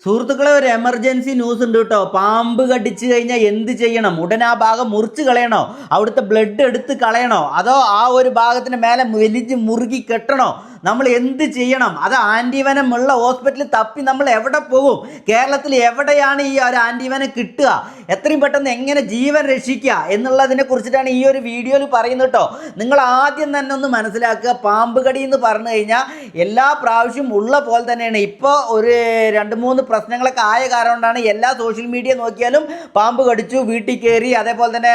സുഹൃത്തുക്കളെ, ഒരു emergency news ഉണ്ട് കേട്ടോ. പാമ്പ് കടിച്ചു കഴിഞ്ഞാൽ എന്ത് ചെയ്യണം? ഉടനെ ആ ഭാഗം മുറിച്ച് കളയണോ? അവിടുത്തെ ബ്ലഡ് എടുത്ത് കളയണോ? അതോ ആ ഒരു ഭാഗത്തിന് മേലെ വലിച്ച് മുറുകി കെട്ടണോ? നമ്മൾ എന്ത് ചെയ്യണം? അത് ആൻറ്റിവനം ഉള്ള ഹോസ്പിറ്റലിൽ തപ്പി നമ്മൾ എവിടെ പോകും? കേരളത്തിൽ എവിടെയാണ് ഈ ഒരു ആൻറ്റിവനം കിട്ടുക? എത്രയും പെട്ടെന്ന് എങ്ങനെ ജീവൻ രക്ഷിക്കുക എന്നുള്ളതിനെ കുറിച്ചിട്ടാണ് ഈ ഒരു വീഡിയോയിൽ പറയുന്നത് കേട്ടോ. നിങ്ങൾ ആദ്യം തന്നെ ഒന്ന് മനസ്സിലാക്കുക, പാമ്പ് കടി എന്ന് പറഞ്ഞു കഴിഞ്ഞാൽ എല്ലാ പ്രാവശ്യവും ഉള്ള പോലെ തന്നെയാണ്. ഇപ്പോൾ ഒരു 2-3 പ്രശ്നങ്ങളൊക്കെ ആയ കാരണം കൊണ്ടാണ് എല്ലാ സോഷ്യൽ മീഡിയ നോക്കിയാലും പാമ്പ് കടിച്ചു, വീട്ടിൽ കയറി, അതേപോലെ തന്നെ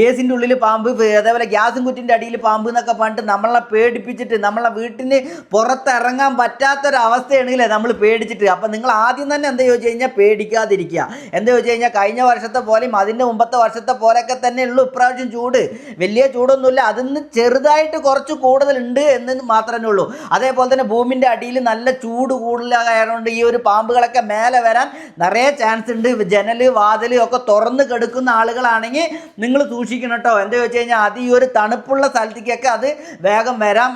ഏസിൻ്റെ ഉള്ളിൽ പാമ്പ്, അതേപോലെ ഗ്യാസും കുറ്റിൻ്റെ അടിയിൽ പാമ്പ് എന്നൊക്കെ പറഞ്ഞിട്ട് നമ്മളെ പേടിപ്പിച്ചിട്ട് നമ്മളെ വീട്ടിന് പുറത്തിറങ്ങാൻ പറ്റാത്തൊരവസ്ഥയാണെങ്കിലേ നമ്മൾ പേടിച്ചിട്ട്. അപ്പം നിങ്ങൾ ആദ്യം തന്നെ എന്താ ചോദിച്ചു കഴിഞ്ഞാൽ പേടിക്കാതിരിക്കുക. എന്താ ചോദിച്ചു കഴിഞ്ഞാൽ കഴിഞ്ഞ വർഷത്തെ പോലെയും അതിൻ്റെ മുമ്പത്തെ വർഷത്തെ പോലെയൊക്കെ തന്നെ ഉള്ളൂ ഇപ്രാവശ്യം ചൂട്. വലിയ ചൂടൊന്നുമില്ല, അതിന് ചെറുതായിട്ട് കുറച്ച് കൂടുതലുണ്ട് എന്ന് മാത്രമേ ഉള്ളൂ. അതേപോലെ തന്നെ ഭൂമിൻ്റെ അടിയിൽ നല്ല ചൂട് കൂടുതലായതുകൊണ്ട് ഈ ഒരു പാമ്പുകളൊക്കെ മേലെ വരാൻ നിറയെ ചാൻസ് ഉണ്ട്. ജനൽ വാതിൽ ഒക്കെ തുറന്ന് കെടുക്കുന്ന ആളുകളാണെങ്കിൽ നിങ്ങൾ സൂക്ഷിക്കണം കേട്ടോ. എന്താ ചോദിച്ചു കഴിഞ്ഞാൽ അത് ഈ ഒരു തണുപ്പുള്ള സ്ഥലത്തേക്കൊക്കെ അത് വേഗം വരാൻ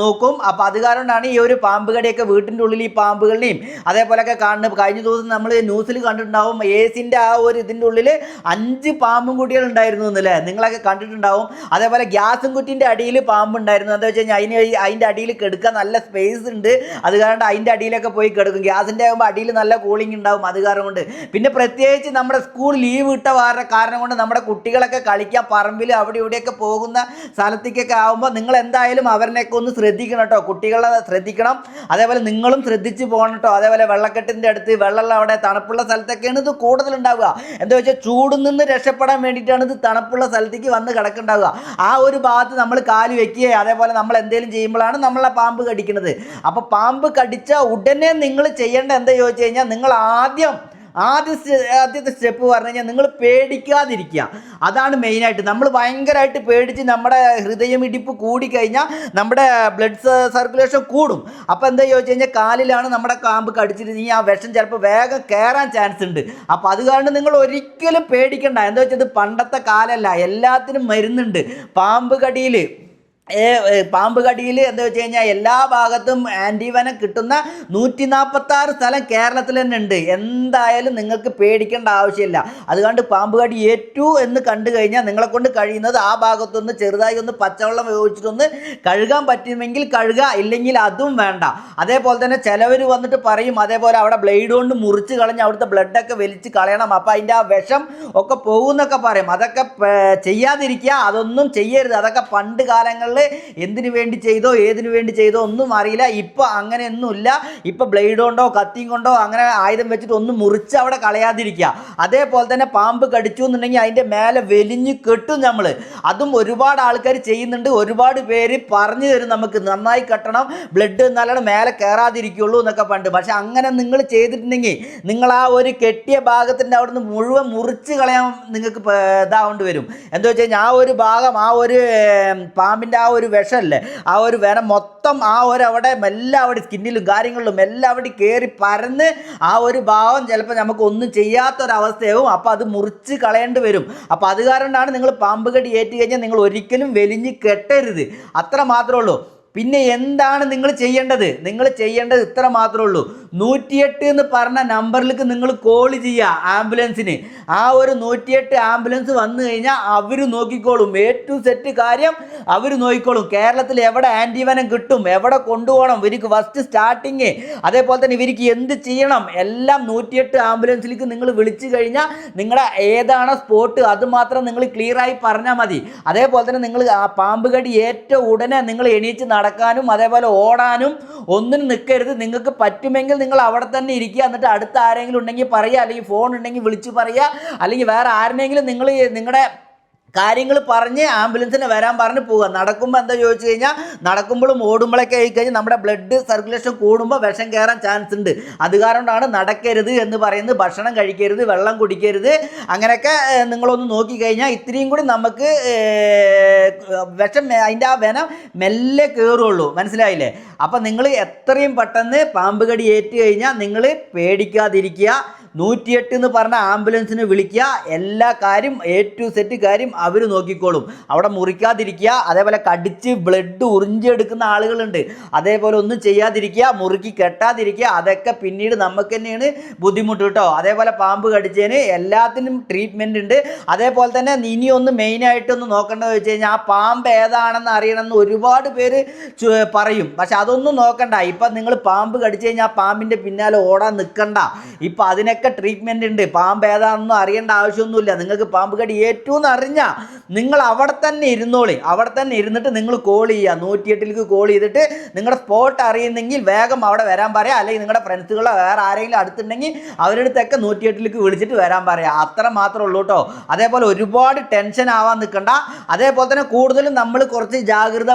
നോക്കും. അപ്പോൾ അത് കാരണമാണ് ഈ ഒരു പാമ്പ് കടിയൊക്കെ വീട്ടിൻ്റെ ഉള്ളിൽ ഈ പാമ്പുകളുടെയും അതേപോലെയൊക്കെ കാണുന്നത്. കഴിഞ്ഞ ദിവസം നമ്മൾ ന്യൂസിൽ കണ്ടിട്ടുണ്ടാവും, ഏസിൻ്റെ ആ ഒരു ഇതിൻ്റെ ഉള്ളിൽ 5 പാമ്പും കുട്ടികൾ ഉണ്ടായിരുന്നു എന്നല്ലേ, നിങ്ങളൊക്കെ കണ്ടിട്ടുണ്ടാവും. അതേപോലെ ഗ്യാസും കുറ്റിൻ്റെ അടിയിൽ പാമ്പുണ്ടായിരുന്നു. എന്താ വെച്ച് കഴിഞ്ഞാൽ അതിൻ്റെ അടിയിൽ കെടുക്കാൻ നല്ല സ്പേസ് ഉണ്ട്. അത് കാരണം അതിൻ്റെ അടിയിലൊക്കെ പോയി കിടക്കും. ഗ്യാസിൻ്റെ ആകുമ്പോൾ അടിയിൽ നല്ല കൂളിംഗ് ഉണ്ടാവും. അത് കാരണം കൊണ്ട് പിന്നെ പ്രത്യേകിച്ച് നമ്മുടെ സ്കൂൾ ലീവ് ഇട്ട കാരണം കൊണ്ട് നമ്മുടെ കുട്ടികളൊക്കെ കളിക്കാൻ പറമ്പിൽ അവിടെ ഇവിടെയൊക്കെ പോകുന്ന സ്ഥലത്തേക്കൊക്കെ ആകുമ്പോൾ നിങ്ങൾ എന്തായാലും അവരിനെയൊക്കെ ഒന്ന് ശ്രദ്ധിക്കണം കേട്ടോ. കുട്ടികളെ ശ്രദ്ധിക്കണം, അതേപോലെ നിങ്ങളും ശ്രദ്ധിച്ച് പോകണം കേട്ടോ. അതേപോലെ വെള്ളക്കെട്ടിൻ്റെ അടുത്ത് വെള്ളമുള്ള അവിടെ തണുപ്പുള്ള സ്ഥലത്തൊക്കെയാണ് ഇത് കൂടുതലുണ്ടാവുക. എന്താ വെച്ചാൽ ചൂടിൽ നിന്ന് രക്ഷപ്പെടാൻ വേണ്ടിയിട്ടാണ് ഇത് തണുപ്പുള്ള സ്ഥലത്തേക്ക് വന്ന് കിടക്കുന്നുണ്ടാവുക. ആ ഒരു ഭാഗത്ത് നമ്മൾ കാല് വെക്കുകയോ അതേപോലെ നമ്മൾ എന്തെങ്കിലും ചെയ്യുമ്പോഴാണ് നമ്മളെ പാമ്പ് കടിക്കുന്നത്. അപ്പോൾ പാമ്പ് കടിച്ച ഉടനെ നിങ്ങൾ ചെയ്യേണ്ട എന്താ ചോദിച്ചു കഴിഞ്ഞാൽ, നിങ്ങൾ ആദ്യത്തെ സ്റ്റെപ്പ് പറഞ്ഞു കഴിഞ്ഞാൽ നിങ്ങൾ പേടിക്കാതിരിക്കുക. അതാണ് മെയിനായിട്ട്. നമ്മൾ ഭയങ്കരമായിട്ട് പേടിച്ച് നമ്മുടെ ഹൃദയമിടിപ്പ് കൂടിക്കഴിഞ്ഞാൽ നമ്മുടെ ബ്ലഡ് സർക്കുലേഷൻ കൂടും. അപ്പോൾ എന്താ ചോദിച്ചു കഴിഞ്ഞാൽ കാലിലാണ് നമ്മുടെ പാമ്പ് കടിച്ചിട്ടുണ്ടെങ്കിൽ ആ വിഷം ചിലപ്പോൾ വേഗം കയറാൻ ചാൻസ് ഉണ്ട്. അപ്പോൾ അത് കാരണം നിങ്ങൾ ഒരിക്കലും പേടിക്കണ്ട. എന്താ വെച്ചാൽ ഇത് പണ്ടത്തെ കാലമല്ല, എല്ലാത്തിനും മരുന്നുണ്ട്. പാമ്പ് കടിയിൽ എന്താ വെച്ച് കഴിഞ്ഞാൽ എല്ലാ ഭാഗത്തും ആൻറ്റിവനം കിട്ടുന്ന 146 സ്ഥലം കേരളത്തിൽ തന്നെ ഉണ്ട്. എന്തായാലും നിങ്ങൾക്ക് പേടിക്കേണ്ട ആവശ്യമില്ല. അതുകൊണ്ട് പാമ്പ് കടി ഏറ്റു എന്ന് കണ്ടു കഴിഞ്ഞാൽ നിങ്ങളെ കൊണ്ട് കഴിയുന്നത് ആ ഭാഗത്തൊന്ന് ചെറുതായി ഒന്ന് പച്ചവെള്ളം ഉപയോഗിച്ചിട്ടൊന്ന് കഴുകാൻ പറ്റുമെങ്കിൽ കഴുകുക, ഇല്ലെങ്കിൽ അതും വേണ്ട. അതേപോലെ തന്നെ ചിലവർ വന്നിട്ട് പറയും അതേപോലെ അവിടെ ബ്ലേഡ് കൊണ്ട് മുറിച്ച് കളഞ്ഞ് അവിടുത്തെ ബ്ലഡൊക്കെ വലിച്ച് കളയണം, അപ്പോൾ അതിൻ്റെ ആ വിഷം ഒക്കെ പോകുന്നൊക്കെ പറയും. അതൊക്കെ ചെയ്യാതിരിക്കുക, അതൊന്നും ചെയ്യരുത്. അതൊക്കെ പണ്ട് കാലങ്ങളിൽ എന്തിനു വേണ്ടി ചെയ്തോ ഏതിനു വേണ്ടി ചെയ്തോ ഒന്നും അറിയില്ല. ഇപ്പോൾ അങ്ങനെയൊന്നുമില്ല. ഇപ്പോൾ ബ്ലേഡ് കൊണ്ടോ കത്തിയും കൊണ്ടോ അങ്ങനെ ആയുധം വെച്ചിട്ട് ഒന്ന് മുറിച്ച് അവിടെ കളയാതിരിക്കുക. അതേപോലെ തന്നെ പാമ്പ് കടിച്ചു എന്നുണ്ടെങ്കിൽ അതിൻ്റെ മേലെ വലിഞ്ഞ് കെട്ടും നമ്മൾ. അതും ഒരുപാട് ആൾക്കാർ ചെയ്യുന്നുണ്ട്. ഒരുപാട് പേര് പറഞ്ഞു തരും നമുക്ക് നന്നായി കെട്ടണം, ബ്ലഡ് എന്നാലാണ് മേലെ കയറാതിരിക്കുള്ളൂ എന്നൊക്കെ പണ്ട്. പക്ഷെ അങ്ങനെ നിങ്ങൾ ചെയ്തിട്ടുണ്ടെങ്കിൽ നിങ്ങൾ ആ ഒരു കെട്ടിയ ഭാഗത്തിൻ്റെ അവിടെ നിന്ന് മുഴുവൻ മുറിച്ച് കളയാൻ നിങ്ങൾക്ക് ഇതാവേണ്ടി വരും. എന്താ വെച്ച് കഴിഞ്ഞാൽ ആ ഒരു ഭാഗം, ആ ഒരു പാമ്പിൻ്റെ ആ ഒരു വിഷമല്ലേ, ആ ഒരു വെനം മൊത്തം ആ ഒരു അവിടെ എല്ലാം അവിടെ സ്കിന്നിലും കാര്യങ്ങളിലും എല്ലാം അവിടെ കയറി പരന്ന് ആ ഒരു ഭാവം ചിലപ്പോൾ നമുക്ക് ഒന്നും ചെയ്യാത്തൊരവസ്ഥയാവും. അപ്പോൾ അത് മുറിച്ച് കളയേണ്ടി വരും. അപ്പോൾ അത് കാരണമാണ് നിങ്ങൾ പാമ്പ് കടി ഏറ്റു കഴിഞ്ഞാൽ നിങ്ങൾ ഒരിക്കലും വലിഞ്ഞ് കെട്ടരുത്. അത്ര മാത്രമേ ഉള്ളൂ. പിന്നെ എന്താണ് നിങ്ങൾ ചെയ്യേണ്ടത് ഇത്ര മാത്രമേ ഉള്ളൂ. 108 എന്ന് പറഞ്ഞ നമ്പറിലേക്ക് നിങ്ങൾ കോൾ ചെയ്യുക ആംബുലൻസിന്. ആ ഒരു 108 ആംബുലൻസ് വന്നു കഴിഞ്ഞാൽ അവർ നോക്കിക്കോളും. A to Z കാര്യം അവർ നോക്കിക്കോളും. കേരളത്തിൽ എവിടെ ആൻറ്റിവനം കിട്ടും, എവിടെ കൊണ്ടുപോകണം, ഇവർക്ക് ഫസ്റ്റ് സ്റ്റാർട്ടിങ്, അതേപോലെ തന്നെ ഇവർക്ക് എന്ത് ചെയ്യണം, എല്ലാം 108 ആംബുലൻസിലേക്ക് നിങ്ങൾ വിളിച്ചു കഴിഞ്ഞാൽ നിങ്ങളുടെ ഏതാണ് സ്പോട്ട് അത് മാത്രം നിങ്ങൾ ക്ലിയറായി പറഞ്ഞാൽ മതി. അതേപോലെ തന്നെ നിങ്ങൾ ആ പാമ്പ് കടി ഏറ്റവും ഉടനെ നിങ്ങൾ എണീച്ച് നടക്കാനും അതേപോലെ ഓടാനും ഒന്നിനും നിൽക്കരുത്. നിങ്ങൾക്ക് പറ്റുമെങ്കിൽ നിങ്ങൾ അവിടെ തന്നെ ഇരിക്കുക. എന്നിട്ട് അടുത്ത ആരെങ്കിലും ഉണ്ടെങ്കിൽ പറയുക, അല്ലെങ്കിൽ ഫോൺ ഉണ്ടെങ്കിൽ വിളിച്ച് പറയുക, അല്ലെങ്കിൽ വേറെ ആരെങ്കിലും നിങ്ങൾ നിങ്ങളുടെ കാര്യങ്ങൾ പറഞ്ഞ് ആംബുലൻസിന് വരാൻ പറഞ്ഞ് പോവുക. നടക്കുമ്പോൾ എന്താ ചോദിച്ചു കഴിഞ്ഞാൽ, നടക്കുമ്പോഴും ഓടുമ്പോഴൊക്കെ ആയിക്കഴിഞ്ഞാൽ നമ്മുടെ ബ്ലഡ് സർക്കുലേഷൻ കൂടുമ്പോൾ വിഷം കയറാൻ ചാൻസ് ഉണ്ട്. അത് കാരണമാണ് നടക്കരുത് എന്ന് പറയുന്നത്. ഭക്ഷണം കഴിക്കരുത്, വെള്ളം കുടിക്കരുത്, അങ്ങനെയൊക്കെ നിങ്ങളൊന്ന് നോക്കിക്കഴിഞ്ഞാൽ ഇത്രയും കൂടി നമുക്ക് വിഷം അതിൻ്റെ ആ വെനം മെല്ലെ കയറുള്ളൂ. മനസ്സിലായില്ലേ? അപ്പം നിങ്ങൾ എത്രയും പെട്ടെന്ന് പാമ്പ് കടി ഏറ്റു കഴിഞ്ഞാൽ നിങ്ങൾ പേടിക്കാതിരിക്കുക. 108 എന്ന് പറഞ്ഞ ആംബുലൻസിന് വിളിക്കുക. എല്ലാ കാര്യം A to Z കാര്യം അവർ നോക്കിക്കോളും. അവിടെ മുറിക്കാതിരിക്കുക, അതേപോലെ കടിച്ച് ബ്ലഡ് ഉറിഞ്ചെടുക്കുന്ന ആളുകളുണ്ട്, അതേപോലെ ഒന്നും ചെയ്യാതിരിക്കുക, മുറുക്കി കെട്ടാതിരിക്കുക. അതൊക്കെ പിന്നീട് നമുക്ക് തന്നെയാണ് ബുദ്ധിമുട്ട് കേട്ടോ. അതേപോലെ പാമ്പ് കടിച്ചതിന് എല്ലാത്തിനും ട്രീറ്റ്മെൻറ്റ് ഉണ്ട്. അതേപോലെ തന്നെ ഇനി ഒന്ന് മെയിനായിട്ടൊന്ന് നോക്കേണ്ടത് വെച്ച് കഴിഞ്ഞാൽ ആ പാമ്പ് ഏതാണെന്ന് അറിയണമെന്ന് ഒരുപാട് പേര് പറയും. പക്ഷെ അതൊന്നും നോക്കണ്ട. ഇപ്പം നിങ്ങൾ പാമ്പ് കടിച്ചു കഴിഞ്ഞാൽ പാമ്പിൻ്റെ പിന്നാലെ ഓടാൻ നിൽക്കണ്ട. ഇപ്പം അതിനൊക്കെ ട്രീറ്റ്മെൻറ്റ് ഉണ്ട്. പാമ്പ് ഏതാണെന്നും അറിയേണ്ട ആവശ്യമൊന്നുമില്ല. നിങ്ങൾക്ക് പാമ്പ് കടി ഏറ്റവും അറിഞ്ഞാൽ നിങ്ങൾ അവിടെ തന്നെ ഇരുന്നോളി. അവിടെ തന്നെ ഇരുന്നിട്ട് നിങ്ങൾ കോൾ ചെയ്യുക. 108ലേക്ക് കോൾ ചെയ്തിട്ട് നിങ്ങളുടെ സ്പോട്ട് അറിയുന്നെങ്കിൽ വേഗം അവിടെ വരാൻ പറയാം. അല്ലെങ്കിൽ നിങ്ങളുടെ ഫ്രണ്ട്സുകളോ വേറെ ആരെങ്കിലും അടുത്തുണ്ടെങ്കിൽ അവരുടെ അടുത്തൊക്കെ 108ലേക്ക് വിളിച്ചിട്ട് വരാൻ പറയാം. അത്ര മാത്രമേ ഉള്ളൂ കേട്ടോ. അതേപോലെ ഒരുപാട് ടെൻഷൻ ആവാൻ നിൽക്കണ്ട. അതേപോലെ തന്നെ കൂടുതലും നമ്മൾ കുറച്ച് ജാഗ്രത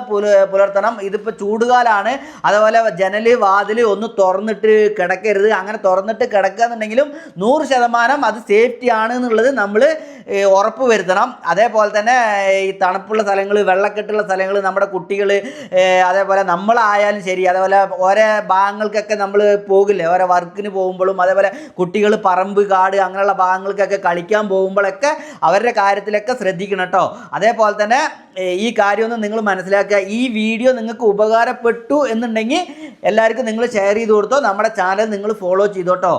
പുലർത്തണം. ഇതിപ്പോൾ ചൂടുകാലാണ്. അതേപോലെ ജനൽ വാതിൽ ഒന്ന് തുറന്നിട്ട് കിടക്കരുത്. അങ്ങനെ തുറന്നിട്ട് കിടക്കുക എന്നുണ്ടെങ്കിലും 100% അത് സേഫ്റ്റി ആണ് എന്നുള്ളത് നമ്മൾ ഉറപ്പ് വരുത്തണം. അതേപോലെ തന്നെ ഈ തണുപ്പുള്ള സ്ഥലങ്ങൾ, വെള്ളക്കെട്ടുള്ള സ്ഥലങ്ങൾ, നമ്മുടെ കുട്ടികൾ, അതേപോലെ നമ്മളായാലും ശരി, അതേപോലെ ഓരോ ഭാഗങ്ങൾക്കൊക്കെ നമ്മൾ പോകില്ലേ, ഓരോ വർക്കിന് പോകുമ്പോഴും, അതേപോലെ കുട്ടികൾ പറമ്പ്, കാട് അങ്ങനെയുള്ള ഭാഗങ്ങൾക്കൊക്കെ കളിക്കാൻ പോകുമ്പോഴൊക്കെ അവരുടെ കാര്യത്തിലൊക്കെ ശ്രദ്ധിക്കണം കേട്ടോ. അതേപോലെ തന്നെ ഈ കാര്യമൊന്നും നിങ്ങൾ മനസ്സിലാക്കുക. ഈ വീഡിയോ നിങ്ങൾക്ക് ഉപകാരപ്പെട്ടു എന്നുണ്ടെങ്കിൽ എല്ലാവർക്കും നിങ്ങൾ ഷെയർ ചെയ്ത് കൊടുത്തോ. നമ്മുടെ ചാനൽ നിങ്ങൾ ഫോളോ ചെയ്തോട്ടോ.